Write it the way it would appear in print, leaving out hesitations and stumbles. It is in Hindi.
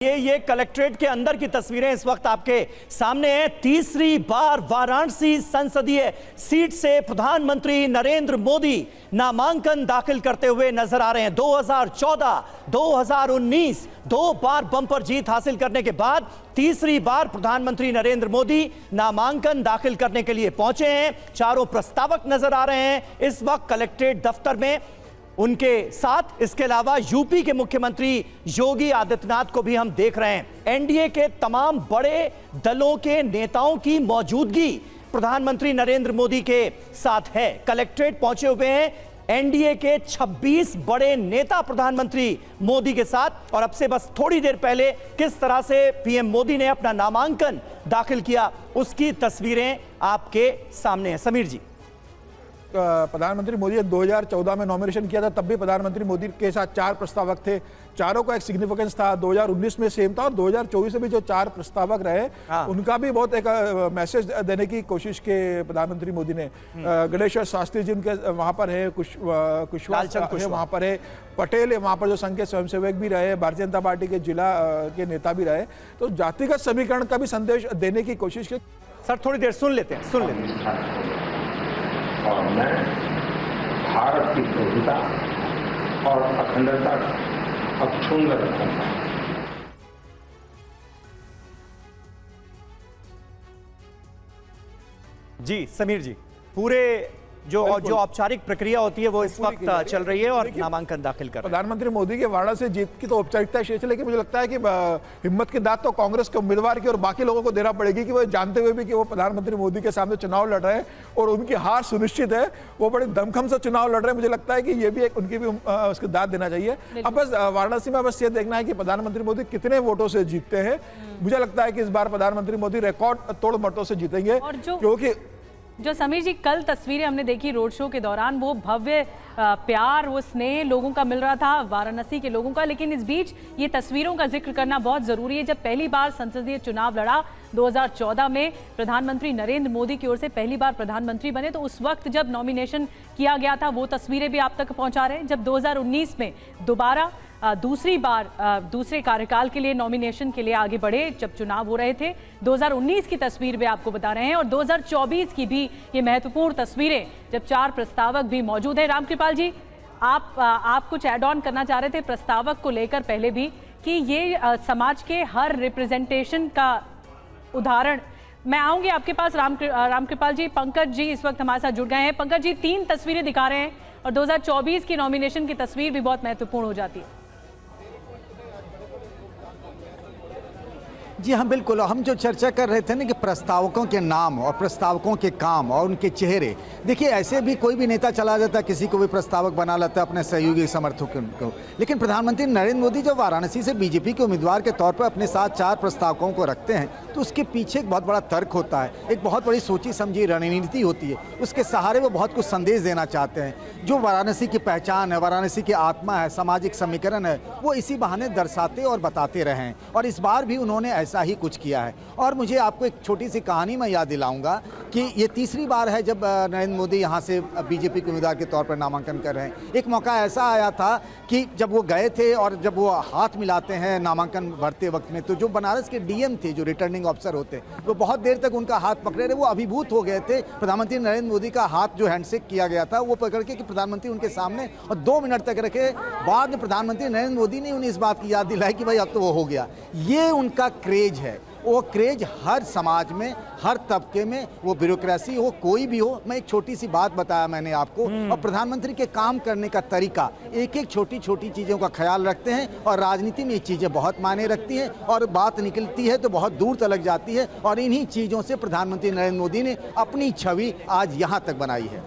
ये कलेक्ट्रेट के अंदर की तस्वीरें इस वक्त आपके सामने हैं। तीसरी बार वाराणसी संसदीय सीट से प्रधानमंत्री नरेंद्र मोदी नामांकन दाखिल करते हुए नजर आ रहे हैं। 2014, 2019 दो बार बम्पर जीत हासिल करने के बाद तीसरी बार प्रधानमंत्री नरेंद्र मोदी नामांकन दाखिल करने के लिए पहुंचे हैं। चारों प्रस्तावक नजर आ रहे हैं इस वक्त कलेक्ट्रेट दफ्तर में उनके साथ। इसके अलावा यूपी के मुख्यमंत्री योगी आदित्यनाथ को भी हम देख रहे हैं। एनडीए के तमाम बड़े दलों के नेताओं की मौजूदगी प्रधानमंत्री नरेंद्र मोदी के साथ है। कलेक्ट्रेट पहुंचे हुए हैं एनडीए के 26 बड़े नेता प्रधानमंत्री मोदी के साथ। और अब से बस थोड़ी देर पहले किस तरह से पीएम मोदी ने अपना नामांकन दाखिल किया उसकी तस्वीरें आपके सामने हैं। समीर जी, प्रधानमंत्री मोदी ने 2014 में नॉमिनेशन किया था, तब भी प्रधानमंत्री मोदी के साथ 4 प्रस्तावक थे। चारों का एक सिग्निफिकेंस था। 2019 में सेम था और 2024 में भी जो 4 प्रस्तावक रहे उनका भी बहुत एक मैसेज देने की कोशिश की प्रधानमंत्री मोदी ने। गणेश शास्त्री जी उनके वहां पर है, कुशवाहा वहां पर है, पटेल है वहां पर जो संघ के स्वयंसेवक भी रहे, भारतीय जनता पार्टी के जिला के नेता भी रहे। तो जातिगत समीकरण का भी संदेश देने की कोशिश की। सर थोड़ी देर सुन लेते हैं। और मैं भारत की प्रभुता और अखंडता अक्षुण्ण रखूंगा। जी समीर जी, पूरे जो औपचारिक प्रक्रिया होती है वो इस वक्त चल रही है और नामांकन दाखिल कर रहे हैं। प्रधानमंत्री मोदी के वाराणसी जीत की तो औपचारिकता शेष है, लेकिन मुझे लगता है कि हिम्मत की दाद तो कांग्रेस के उम्मीदवार की और बाकी लोगों को देना पड़ेगी कि वो जानते हुए भी कि वो प्रधानमंत्री मोदी के सामने चुनाव लड़ रहे हैं और उनकी हार सुनिश्चित है, वो बड़े दमखम से चुनाव लड़ रहे हैं। मुझे लगता है कि ये भी एक उनकी भी उसकी दाद देना चाहिए। अब बस वाराणसी में बस ये देखना है कि प्रधानमंत्री मोदी कितने वोटों से जीतते हैं। मुझे लगता है कि इस बार प्रधानमंत्री मोदी रिकॉर्ड तोड़ मतों से जीतेंगे, क्योंकि जो समीर जी कल तस्वीरें हमने देखी रोड शो के दौरान, वो भव्य प्यार, वो स्नेह लोगों का मिल रहा था वाराणसी के लोगों का। लेकिन इस बीच ये तस्वीरों का जिक्र करना बहुत जरूरी है। जब पहली बार संसदीय चुनाव लड़ा 2014 में, प्रधानमंत्री नरेंद्र मोदी की ओर से पहली बार प्रधानमंत्री बने, तो उस वक्त जब नॉमिनेशन किया गया था वो तस्वीरें भी आप तक पहुंचा रहे हैं। जब 2019 में दोबारा दूसरी बार दूसरे कार्यकाल के लिए नॉमिनेशन के लिए आगे बढ़े, जब चुनाव हो रहे थे, 2019 की तस्वीर भी आपको बता रहे हैं और 2024 की भी ये महत्वपूर्ण तस्वीरें, जब 4 प्रस्तावक भी मौजूद हैं। रामकृपाल जी, आप कुछ ऐड ऑन करना चाह रहे थे प्रस्तावक को लेकर पहले भी, कि ये समाज के हर रिप्रेजेंटेशन का उदाहरण। मैं आऊंगी आपके पास रामकृपाल जी। पंकज जी इस वक्त हमारे साथ जुड़ गए हैं। पंकज जी, 3 तस्वीरें दिखा रहे हैं और 2024 की नॉमिनेशन की तस्वीर भी बहुत महत्वपूर्ण हो जाती है। जी हाँ, बिल्कुल। हम जो चर्चा कर रहे थे ना कि प्रस्तावकों के नाम और प्रस्तावकों के काम और उनके चेहरे, देखिए ऐसे भी कोई भी नेता चला जाता, किसी को भी प्रस्तावक बना लेता अपने सहयोगी समर्थकों को। लेकिन प्रधानमंत्री नरेंद्र मोदी जो वाराणसी से बीजेपी के उम्मीदवार के तौर पर अपने साथ 4 प्रस्तावकों को रखते हैं, तो उसके पीछे एक बहुत बड़ा तर्क होता है, एक बहुत बड़ी सोची समझी रणनीति होती है। उसके सहारे वो बहुत कुछ संदेश देना चाहते हैं। जो वाराणसी की पहचान है, वाराणसी की आत्मा है, सामाजिक समीकरण है, वो इसी बहाने दर्शाते और बताते रहे हैं। और इस बार भी उन्होंने ऐसा ही कुछ किया है। और मुझे आपको एक छोटी सी कहानी मैं याद दिलाऊंगा कि ये तीसरी बार है जब नरेंद्र मोदी यहाँ से बीजेपी के उम्मीदवार के तौर पर नामांकन कर रहे हैं। एक मौका ऐसा आया था कि जब वो गए थे और जब वो हाथ मिलाते हैं नामांकन भरते वक्त में, तो जो बनारस के डीएम थे, जो रिटर्निंग ऑफिसर होते, वो बहुत देर तक उनका हाथ पकड़े रहे। वो अभिभूत हो गए थे। प्रधानमंत्री नरेंद्र मोदी का हाथ जो हैंडशेक किया गया था वो पकड़ के कि प्रधानमंत्री उनके सामने, और 2 मिनट तक रखे। बाद में प्रधानमंत्री नरेंद्र मोदी ने उन्हें इस बात की याद दिलाई कि भाई अब तो वो हो गया। ये उनका क्रेज है। वो क्रेज हर समाज में, हर तबके में, वो ब्यूरोक्रेसी हो, कोई भी हो। मैं एक छोटी सी बात बताया मैंने आपको। और प्रधानमंत्री के काम करने का तरीका, एक एक छोटी छोटी चीज़ों का ख्याल रखते हैं और राजनीति में ये चीज़ें बहुत मायने रखती हैं और बात निकलती है तो बहुत दूर तक जाती है। और इन्हीं चीज़ों से प्रधानमंत्री नरेंद्र मोदी ने अपनी छवि आज यहाँ तक बनाई है।